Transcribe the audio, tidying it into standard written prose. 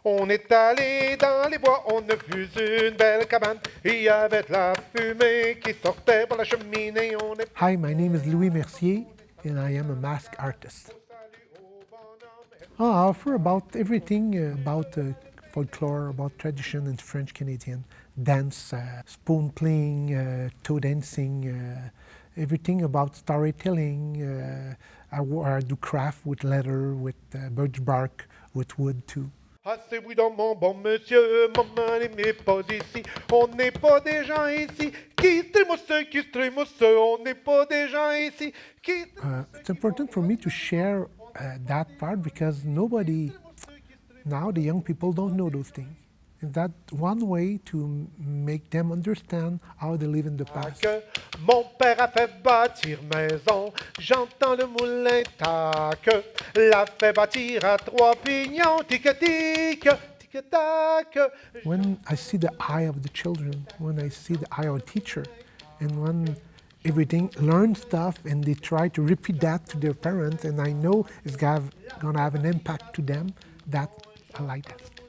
On est allé dans les bois, on a vu une belle cabane. Il y avait de la fumée qui sortait par la cheminée. Hi, my name is Louis Mercier, and I am a mask artist. I offer about everything about folklore, about tradition and French Canadian dance, spoon playing, toe dancing, everything about storytelling. I do craft with leather, with birch bark, with wood too. Assez oui dans mon bon monsieur, maman n'est pas ici. On n'est pas des gens ici qui trémoussent, on n'est pas des gens ici qui... It's important for me to share that part because now the young people don't know those things. And that's one way to make them understand how they live in the past. Mon père a fait bâtir maison, j'entends le moulin tac, l'a fait bâtir à trois pignons, tic-tic, tic-tac. When I see the eye of the children, when I see the eye of a teacher, and when everything learn stuff and they try to repeat that to their parents, and I know it's gonna have an impact to them, that I like that.